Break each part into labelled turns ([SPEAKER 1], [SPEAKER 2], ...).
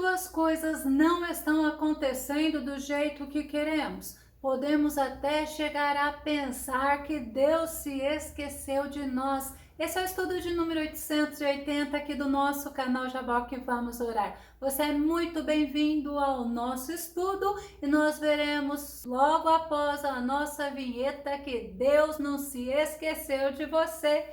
[SPEAKER 1] as coisas não estão acontecendo do jeito que queremos, podemos até chegar a pensar que Deus se esqueceu de nós. Esse é o estudo de número 880 aqui do nosso canal Jaboque Vamos Orar. Você é muito bem-vindo ao nosso estudo e nós veremos logo após a nossa vinheta que Deus não se esqueceu de você.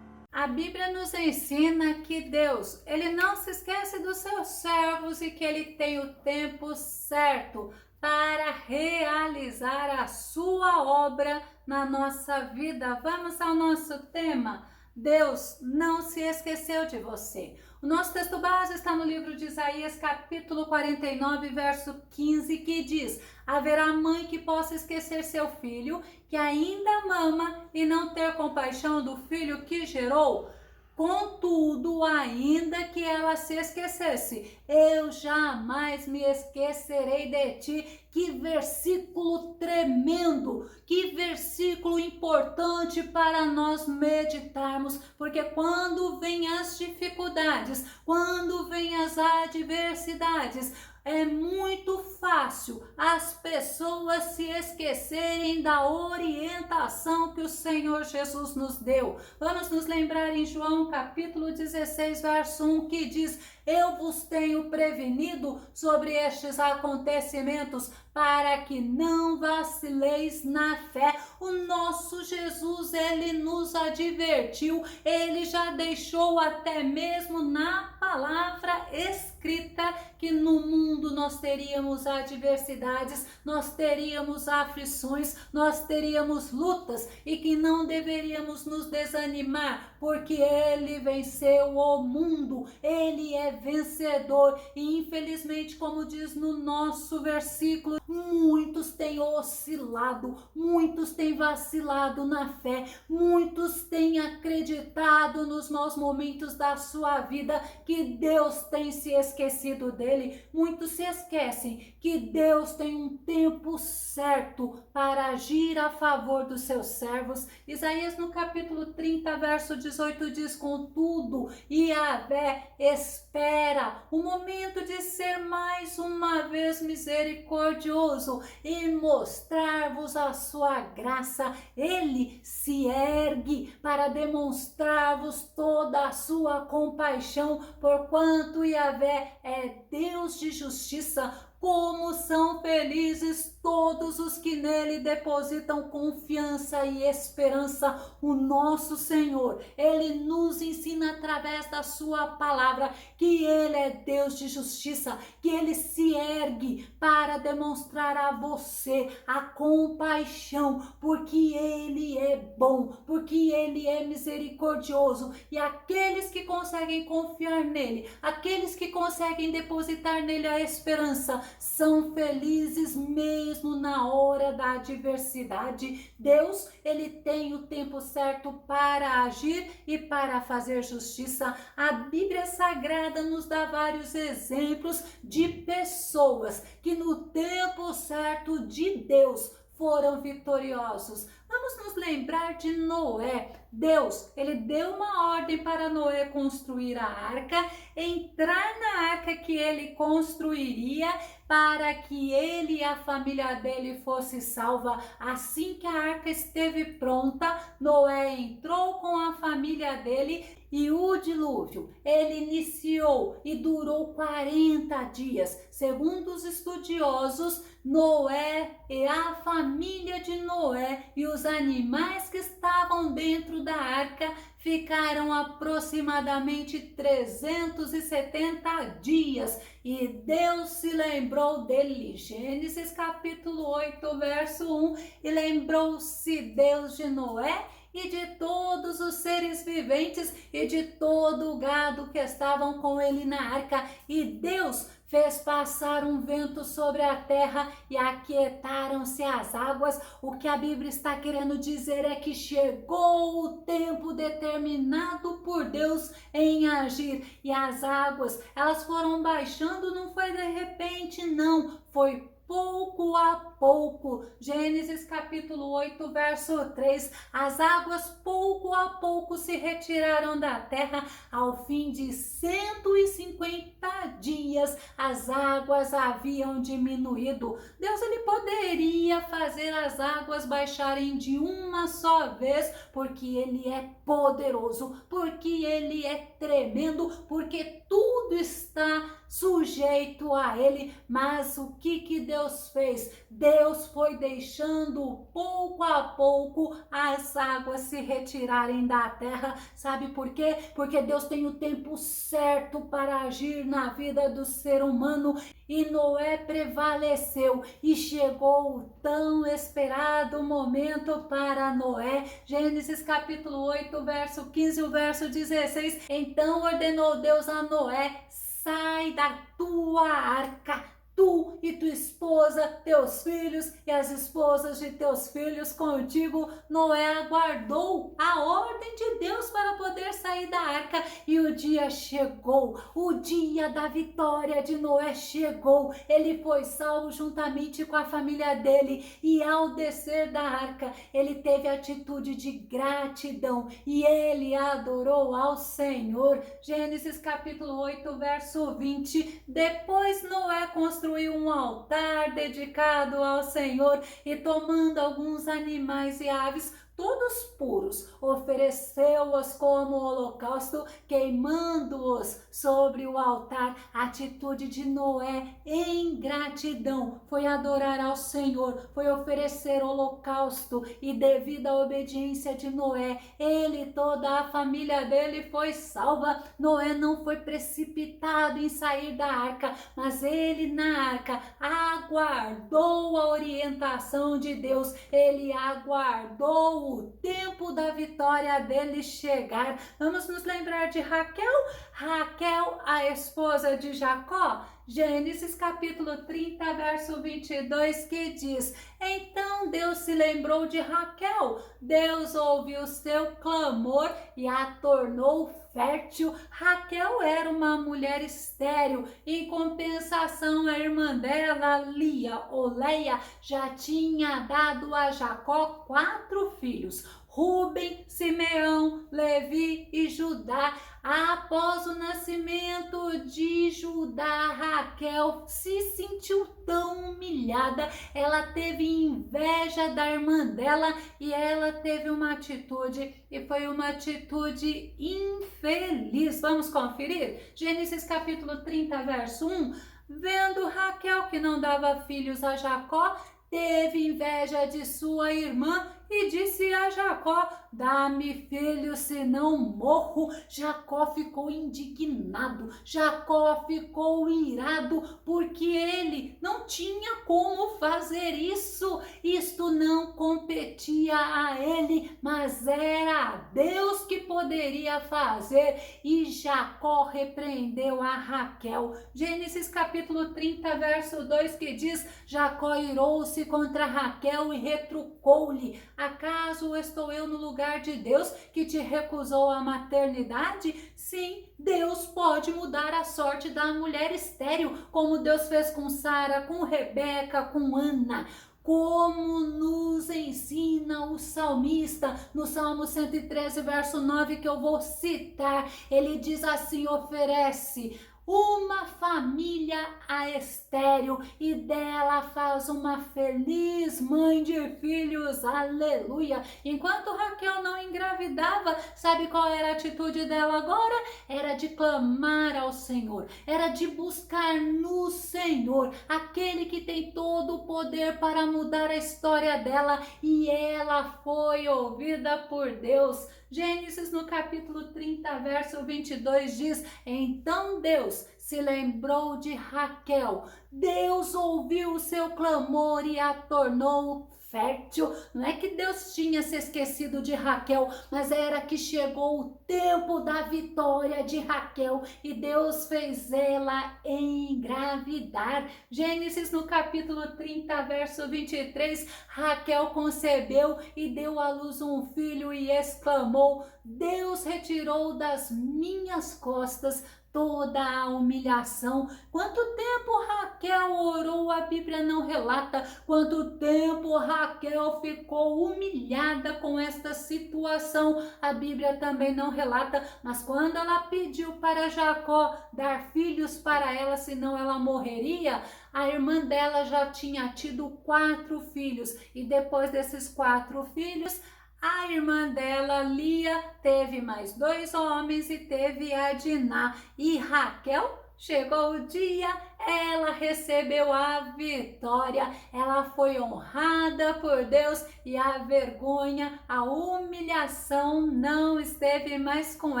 [SPEAKER 1] A Bíblia nos ensina que Deus, ele não se esquece dos seus servos e que ele tem o tempo certo para realizar a sua obra na nossa vida. Vamos ao nosso tema. Deus não se esqueceu de você. O nosso texto base está no livro de Isaías, capítulo 49, verso 15, que diz: haverá mãe que possa esquecer seu filho, que ainda mama, e não ter compaixão do filho que gerou? Contudo, ainda que ela se esquecesse, eu jamais me esquecerei de ti. Que versículo tremendo, que versículo importante para nós meditarmos, porque quando vem as dificuldades, quando vem as adversidades, é muito fácil as pessoas se esquecerem da orientação que o Senhor Jesus nos deu. Vamos nos lembrar em João capítulo 16, verso 1, que diz: eu vos tenho prevenido sobre estes acontecimentos, para que não vacileis na fé. O nosso Jesus, ele nos advertiu, ele já deixou até mesmo na palavra escrita que no mundo nós teríamos adversidades, nós teríamos aflições, nós teríamos lutas e que não deveríamos nos desanimar, porque ele venceu o mundo, ele é vencedor. E infelizmente, como diz no nosso versículo, muitos têm oscilado, muitos têm vacilado na fé, muitos têm acreditado nos maus momentos da sua vida que Deus tem se esquecido dele. Muitos se esquecem que Deus tem um tempo certo para agir a favor dos seus servos. Isaías no capítulo 30, verso 18 diz: contudo, Yahvé espera o momento de ser mais uma vez misericordioso e mostrar-vos a sua graça. Ele se ergue para demonstrar-vos toda a sua compaixão, porquanto Yahvé é Deus de justiça. Como são felizes todos os que nele depositam confiança e esperança. O nosso Senhor, ele nos ensina através da sua palavra que ele é Deus de justiça, que ele se ergue para demonstrar a você a compaixão, porque ele é bom, porque ele é misericordioso. E aqueles que conseguem confiar nele, aqueles que conseguem depositar nele a esperança, são felizes mesmo na hora da adversidade. Deus, ele tem o tempo certo para agir e para fazer justiça. A Bíblia Sagrada nos dá vários exemplos de pessoas que no tempo certo de Deus foram vitoriosos. Vamos nos lembrar de Noé. Deus, ele deu uma ordem para Noé construir a arca, entrar na arca que ele construiria para que ele e a família dele fosse salva. Assim que a arca esteve pronta, Noé entrou com a família dele e o dilúvio, ele iniciou e durou 40 dias. Segundo os estudiosos, Noé e a família de Noé e os animais que estavam dentro da arca ficaram aproximadamente 370 dias e Deus se lembrou dele. Gênesis capítulo 8, verso 1, e lembrou-se Deus de Noé e de todos os seres viventes e de todo o gado que estavam com ele na arca. E Deus fez passar um vento sobre a terra e aquietaram-se as águas. O que a Bíblia está querendo dizer é que chegou o tempo determinado por Deus em agir. E as águas, elas foram baixando, não foi de repente, não. Foi pouco a pouco. Gênesis capítulo 8, verso 3. As águas pouco a pouco se retiraram da terra. Ao fim de 150 dias, as águas haviam diminuído. Deus, ele poderia fazer as águas baixarem de uma só vez, porque ele é poderoso, porque ele é tremendo, porque tudo está sujeito a ele. Mas o que Deus fez? Deus foi deixando pouco a pouco as águas se retirarem da terra. Sabe por quê? Porque Deus tem o tempo certo para agir na vida do ser humano. E Noé prevaleceu e chegou o tão esperado momento para Noé. Gênesis capítulo 8, verso 15, o verso 16. Então ordenou Deus a Noé: sai da tua arca, tu e tua esposa, teus filhos e as esposas de teus filhos contigo. Noé aguardou a ordem de Deus para poder sair da arca, e o dia chegou, o dia da vitória de Noé chegou. Ele foi salvo juntamente com a família dele, e ao descer da arca, ele teve atitude de gratidão e ele adorou ao Senhor. Gênesis capítulo 8, verso 20. Depois Noé construiu um altar dedicado ao Senhor e, tomando alguns animais e aves, todos puros, ofereceu-os como holocausto, queimando-os sobre o altar. A atitude de Noé em gratidão foi adorar ao Senhor, foi oferecer holocausto, e devido à obediência de Noé, ele e toda a família dele foi salva. Noé não foi precipitado em sair da arca, mas ele na arca aguardou a orientação de Deus, ele aguardou o tempo da vitória dele chegar. Vamos nos lembrar de Raquel? Raquel, a esposa de Jacó. Gênesis capítulo 30, verso 22, que diz: então Deus se lembrou de Raquel, Deus ouviu seu clamor e a tornou fértil. Raquel era uma mulher estéril. Em compensação, a irmã dela, Lia ou Leia, já tinha dado a Jacó 4 filhos: Rúben, Simeão, Levi e Judá. Após o nascimento de Judá, Raquel se sentiu tão humilhada, ela teve inveja da irmã dela e ela teve uma atitude, e foi uma atitude infeliz. Vamos conferir? Gênesis capítulo 30, verso 1. Vendo Raquel que não dava filhos a Jacó, teve inveja de sua irmã e disse a Jacó: dá-me filho, senão morro. Jacó ficou indignado, Jacó ficou irado, porque ele não tinha como fazer isso. Isto não competia a ele, mas era a Deus que poderia fazer. E Jacó repreendeu a Raquel. Gênesis capítulo 30, verso 2, que diz: Jacó irou-se contra Raquel e retrucou-lhe: acaso estou eu no lugar de Deus, que te recusou a maternidade? Sim, Deus pode mudar a sorte da mulher estéril, como Deus fez com Sara, com Rebeca, com Ana. Como nos ensina o salmista no Salmo 113, verso 9, que eu vou citar. Ele diz assim: oferece uma família a estéril e dela faz uma feliz mãe de filhos, aleluia. Enquanto Raquel não engravidava, sabe qual era a atitude dela agora? Era de clamar ao Senhor, era de buscar no Senhor, aquele que tem todo o poder para mudar a história dela, e ela foi ouvida por Deus. Gênesis no capítulo 30, verso 22 diz: então Deus se lembrou de Raquel, Deus ouviu o seu clamor e a tornou fértil. Não é que Deus tinha se esquecido de Raquel, mas era que chegou o tempo da vitória de Raquel e Deus fez ela engravidar. Gênesis no capítulo 30, verso 23, Raquel concebeu e deu à luz um filho e exclamou: Deus retirou das minhas costas toda a humilhação. Quanto tempo Raquel orou, a Bíblia não relata. Quanto tempo Raquel ficou humilhada com esta situação, a Bíblia também não relata. Mas quando ela pediu para Jacó dar filhos para ela, senão ela morreria, a irmã dela já tinha tido 4 filhos. E depois desses 4 filhos, a irmã dela, Lia, teve mais 2 homens e teve a Diná. E Raquel, chegou o dia, ela recebeu a vitória, ela foi honrada por Deus e a vergonha, a humilhação não esteve mais com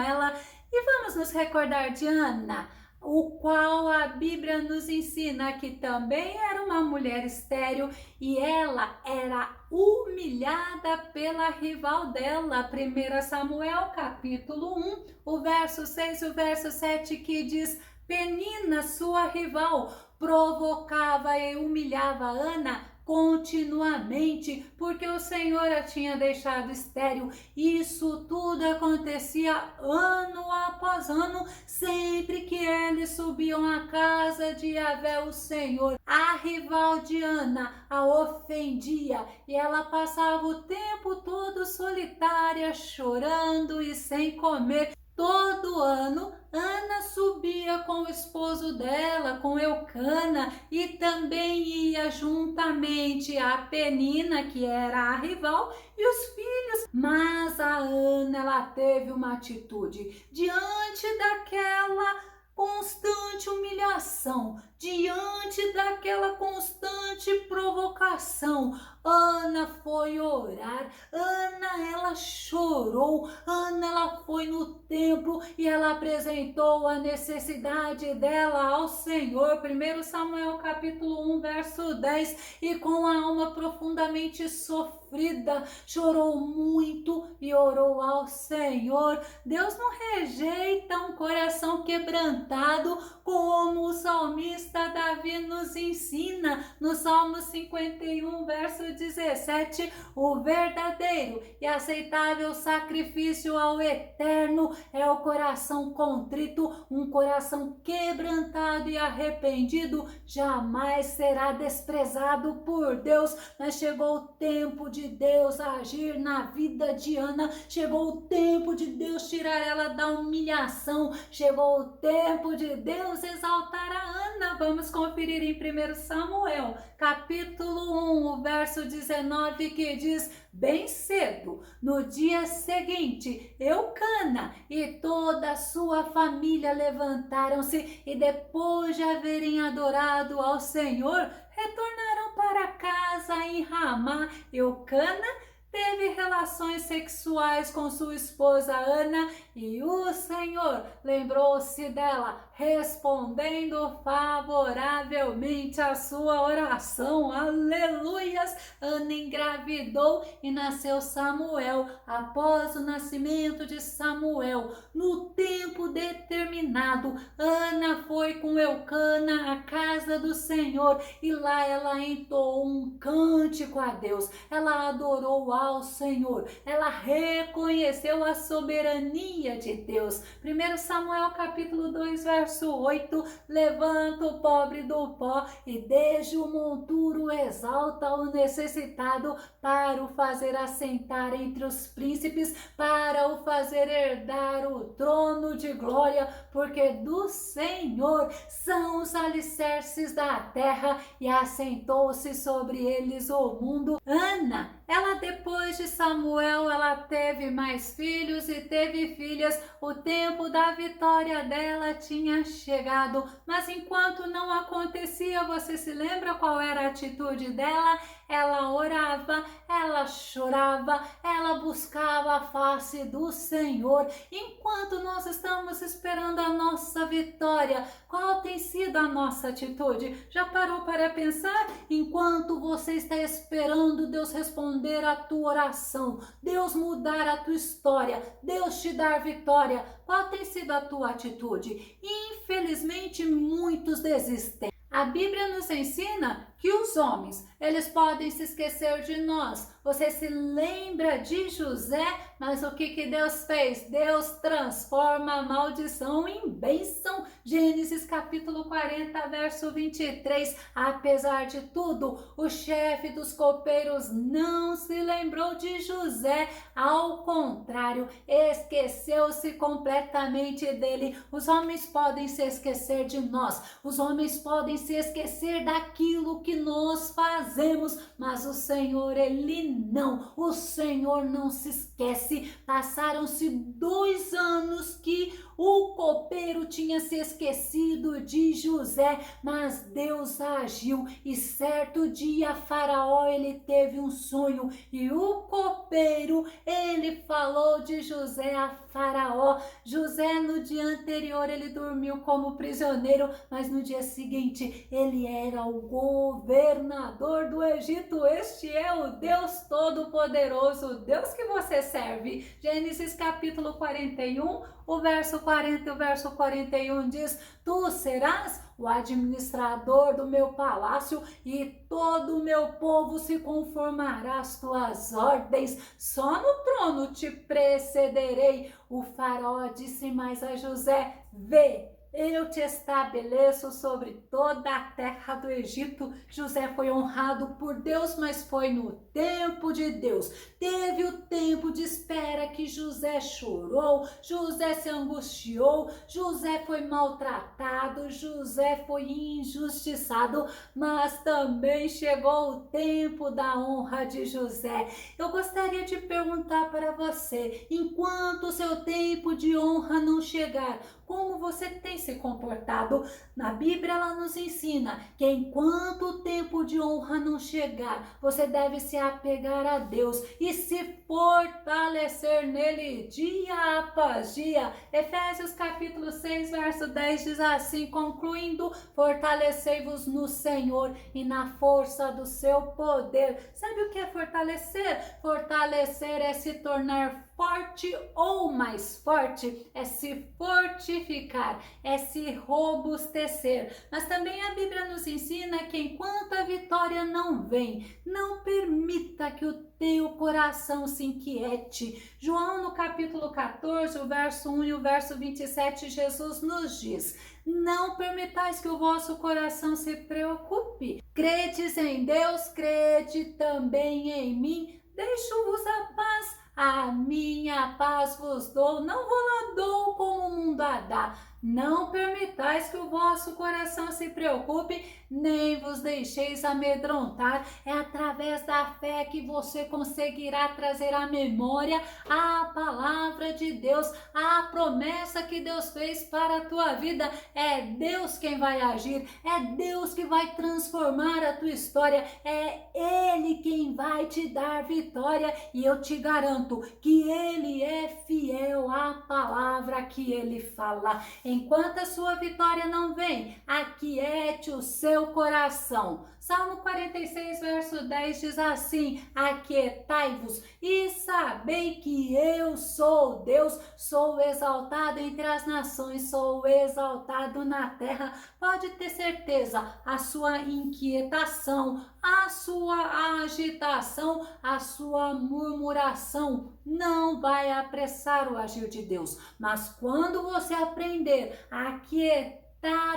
[SPEAKER 1] ela. E vamos nos recordar de Ana, o qual a Bíblia nos ensina que também era uma mulher estéril e ela era humilhada pela rival dela. 1 Samuel capítulo 1, o verso 6 e o verso 7, que diz: Penina, sua rival, provocava e humilhava Ana continuamente, porque o Senhor a tinha deixado estéril. Isso tudo acontecia ano após ano, sempre que eles subiam à casa de Yahvé, o Senhor. A rival de Ana a ofendia e ela passava o tempo todo solitária, chorando e sem comer. Todo ano, Ana subia com o esposo dela, com Eucana, e também ia juntamente a Penina, que era a rival, e os filhos. Mas a Ana, ela teve uma atitude diante daquela constante humilhação, diante daquela constante provocação. Ana foi orar, Ana, ela chorou, Ana, ela foi no templo e ela apresentou a necessidade dela ao Senhor. 1 Samuel capítulo 1, verso 10, e com a alma profundamente sofrida, chorou muito e orou ao Senhor. Deus não rejeita um coração quebrantado, como o salmista Davi nos ensina no Salmo 51, verso 17, o verdadeiro e aceitável sacrifício ao Eterno é o coração contrito. Um coração quebrantado e arrependido jamais será desprezado por Deus. Mas chegou o tempo de Deus agir na vida de Ana, chegou o tempo de Deus tirar ela da humilhação, chegou o tempo de Deus exaltar a Ana. Vamos conferir em 1 Samuel capítulo 1, o verso 19, que diz: bem cedo, no dia seguinte, Eucana e toda a sua família levantaram-se e, depois de haverem adorado ao Senhor, retornaram para casa em Ramá. Eucana teve relações sexuais com sua esposa Ana e o Senhor lembrou-se dela, respondendo favoravelmente à sua oração. Aleluias! Ana engravidou e nasceu Samuel. Após o nascimento de Samuel, no tempo determinado, Ana foi com Eucana à casa do Senhor e lá ela entoou um cântico a Deus. Ela adorou ao Senhor, ela reconheceu a soberania de Deus. 1 Samuel capítulo 2, verso 8, levanta o pobre do pó e desde o monturo exalta o necessitado, para o fazer assentar entre os príncipes, para o fazer herdar o trono de glória, porque do Senhor são os alicerces da terra e assentou-se sobre eles o mundo. Ana, ela depois de Samuel, ela teve mais filhos e teve filhas. O tempo da vitória dela tinha chegado, mas enquanto não acontecia, você se lembra qual era a atitude dela? Ela orava, ela chorava, ela buscava a face do Senhor. Enquanto nós estamos esperando a nossa vitória, qual tem sido a nossa atitude? Já parou para pensar? Enquanto você está esperando Deus responder a tua oração, Deus mudar a tua história, Deus te dar vitória, qual tem sido a tua atitude? Infelizmente, muitos desistem. A Bíblia nos ensina que os homens, eles podem se esquecer de nós. Você se lembra de José, mas o que Deus fez? Deus transforma a maldição em bênção. Gênesis capítulo 40, verso 23. Apesar de tudo, o chefe dos copeiros não se lembrou de José. Ao contrário, esqueceu-se completamente dele. Os homens podem se esquecer de nós. Os homens podem se esquecer daquilo que nós fazemos, mas o Senhor, Ele não. O Senhor não se esquece. Passaram-se 2 anos que o copeiro tinha se esquecido de José, mas Deus agiu e certo dia Faraó, ele teve um sonho e o copeiro, ele falou de José a Faraó. José, no dia anterior, ele dormiu como prisioneiro, mas no dia seguinte ele era o governador do Egito. Este é o Deus Todo-Poderoso, o Deus que você serve. Gênesis capítulo 41, o verso 40 e o verso 41 diz: tu serás o administrador do meu palácio e todo o meu povo se conformará às tuas ordens. Só no trono te precederei. O faraó disse mais a José: vê, eu te estabeleço sobre toda a terra do Egito. José foi honrado por Deus, mas foi no tempo de Deus. Teve o tempo de espera que José chorou, José se angustiou, José foi maltratado, José foi injustiçado, mas também chegou o tempo da honra de José. Eu gostaria de perguntar para você, enquanto o seu tempo de honra não chegar, como você tem se comportado? Na Bíblia ela nos ensina que enquanto o tempo de honra não chegar, você deve se apegar a Deus e se fortalecer nele dia após dia. Efésios capítulo 6, verso 10 diz assim, concluindo: fortalecei-vos no Senhor e na força do seu poder. Sabe o que é fortalecer? Fortalecer é se tornar forte ou mais forte, é se fortificar, é se robustecer. Mas também a Bíblia nos ensina que enquanto a vitória não vem, não permita que o teu coração se inquiete. João no capítulo 14, o verso 1 e o verso 27, Jesus nos diz: não permitais que o vosso coração se preocupe. Credes em Deus, crede também em mim. Deixo-vos a paz. A minha paz vos dou, não vou lá dou como o mundo a dá. Não permitais que o vosso coração se preocupe, nem vos deixeis amedrontar. É através da fé que você conseguirá trazer à memória a palavra de Deus, a promessa que Deus fez para a tua vida. É Deus quem vai agir, é Deus que vai transformar a tua história, é Ele quem vai te dar vitória. E eu te garanto que Ele é fiel à palavra que Ele fala. Enquanto a sua vitória não vem, aquiete o seu coração. Salmo 46, verso 10 diz assim: aquietai-vos e sabei que eu sou Deus, sou exaltado entre as nações, sou exaltado na terra. Pode ter certeza, a sua inquietação, a sua agitação, a sua murmuração não vai apressar o agir de Deus. Mas quando você aprender a aquietar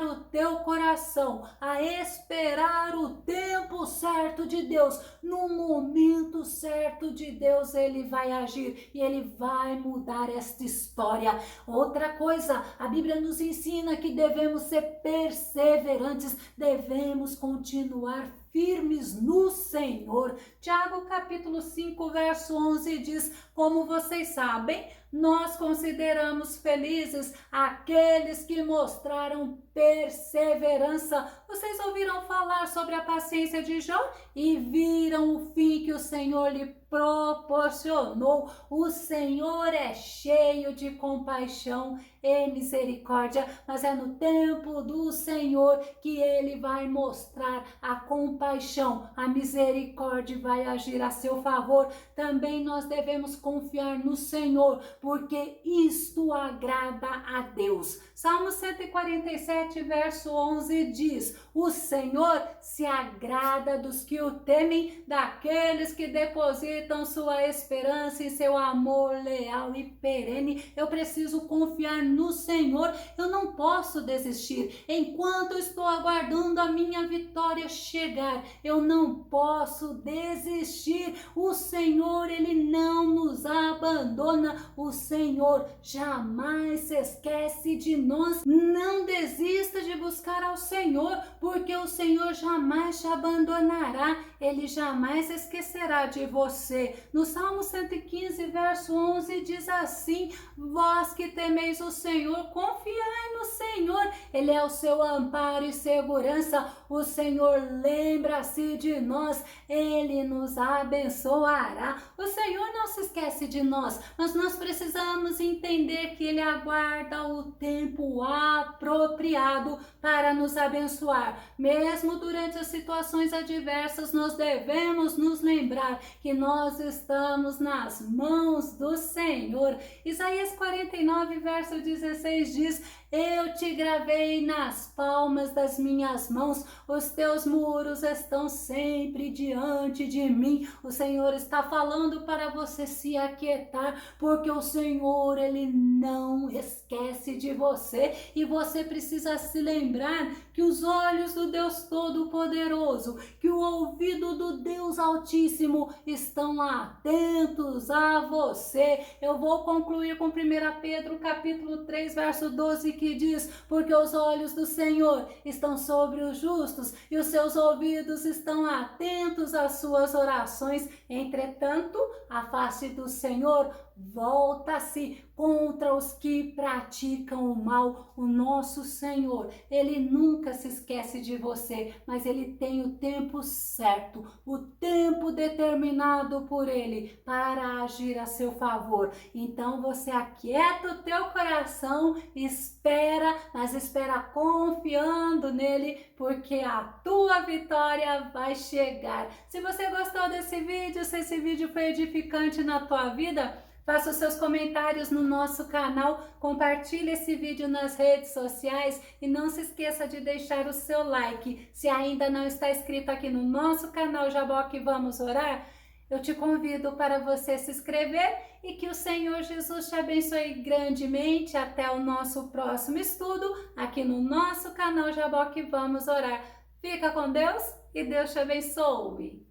[SPEAKER 1] o teu coração, a esperar o tempo certo de Deus, no momento certo de Deus, Ele vai agir e Ele vai mudar esta história. Outra coisa, a Bíblia nos ensina que devemos ser perseverantes, devemos continuar firmes no Senhor. Tiago capítulo 5, verso 11 diz: como vocês sabem, nós consideramos felizes aqueles que mostraram perseverança. Vocês ouviram falar sobre a paciência de Jó e viram o fim que o Senhor lhe proporcionou. O Senhor é cheio de compaixão e misericórdia, mas é no tempo do Senhor que Ele vai mostrar a compaixão, a misericórdia vai agir a seu favor. Também nós devemos confiar no Senhor, porque isto agrada a Deus. Salmo 147, verso 11 diz: o Senhor se agrada dos que o temem, daqueles que depositam sua esperança em seu amor leal e perene. Eu preciso confiar no Senhor, eu não posso desistir. Enquanto eu estou aguardando a minha vitória chegar, eu não posso desistir. O Senhor, Ele não nos abandona, o Senhor jamais se esquece de nós. Não desista de buscar ao Senhor, porque o Senhor jamais te abandonará, Ele jamais esquecerá de você. No Salmo 115, verso 11 diz assim: vós que temeis o Senhor, confiai no Senhor, Ele é o seu amparo e segurança. O Senhor lembra-se de nós, Ele nos abençoará. O Senhor não se esquece de nós, mas nós precisamos entender que Ele aguarda o tempo apropriado para nos abençoar. Mesmo durante as situações adversas, nós devemos nos lembrar que nós estamos nas mãos do Senhor. Isaías 49, verso 16 diz: eu te gravei nas palmas das minhas mãos, os teus muros estão sempre diante de mim. O Senhor está falando para você se aquietar, porque o Senhor, Ele não esquece de você, e você precisa se lembrar que os olhos do Deus Todo-Poderoso, que o ouvido do Deus Altíssimo estão atentos a você. Eu vou concluir com 1 Pedro capítulo 3, verso 12, que diz: porque os olhos do Senhor estão sobre os justos e os seus ouvidos estão atentos às suas orações. Entretanto, a face do Senhor volta-se contra os que praticam o mal. O nosso Senhor, Ele nunca se esquece de você, mas Ele tem o tempo certo, o tempo determinado por Ele para agir a seu favor. Então você aquieta o teu coração, espera, mas espera confiando nele, porque a tua vitória vai chegar. Se você gostou desse vídeo, se esse vídeo foi edificante na tua vida, faça os seus comentários no nosso canal, compartilhe esse vídeo nas redes sociais e não se esqueça de deixar o seu like. Se ainda não está inscrito aqui no nosso canal Jaboque Vamos Orar, eu te convido para você se inscrever e que o Senhor Jesus te abençoe grandemente. Até o nosso próximo estudo aqui no nosso canal Jaboque Vamos Orar. Fica com Deus e Deus te abençoe.